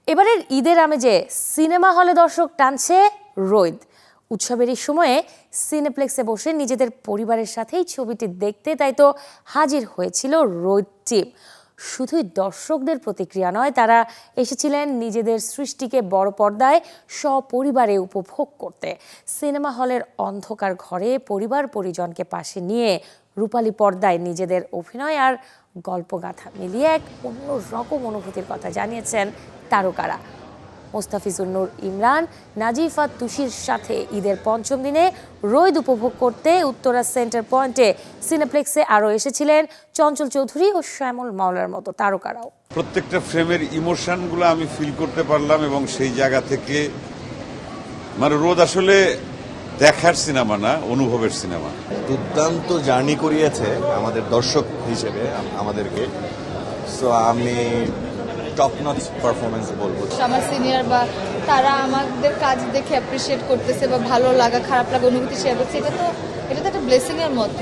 এবারের ঈদের আমেজে সিনেমা হলে দর্শক টানছে রোদ। উৎসবের এই সময়ে সিনেপ্লেক্সে বসে নিজেদের পরিবারের সাথেই ছবিটি দেখতে তাই তো হাজির হয়েছিল রোদ টিম। শুধুই দর্শকদের প্রতিক্রিয়া নয়, তারা এসেছিলেন নিজেদের সৃষ্টিকে বড় পর্দায় সপরিবারে উপভোগ করতে। সিনেমা হলের অন্ধকার ঘরে পরিবার পরিজনকে পাশে নিয়ে রূপালী পর্দায় নিজেদের অভিনয় আর গল্পগাথা মিলিয়ে এক অন্য রকম অনুভূতির কথা জানিয়েছেন তারকারা। মোস্তাফিজুর নূর ইমরান, নাজিফা তুষির সাথে ঈদের পঞ্চম দিনে রোদ উপভোগ করতে উত্তরা সেন্টার পয়েন্টে সিনেপ্লেক্সে আরও এসেছিলেন চঞ্চল চৌধুরী ও শ্যামল মাওলার মতো তারকারাও। প্রত্যেকটা ফ্রেমের ইমোশনগুলো আমি ফিল করতে পারলাম এবং সেই জায়গা থেকে মানে রোদ আসলে দেখার সিনেমা না, অনুভবের সিনেমা। দুর্দান্ত জার্নি করিয়েছে আমাদের দর্শক হিসেবে আমাদেরকে। সো আমি টপ নচ পারফরমেন্স বলবো। আমার সিনিয়র বা তারা আমাদের কাজ দেখে অ্যাপ্রিসিয়েট করতেছে বা ভালো লাগা খারাপ লাগা অনুভূতি শেয়ার করছে, এটা তো একটা ব্লেসিং এর মতো।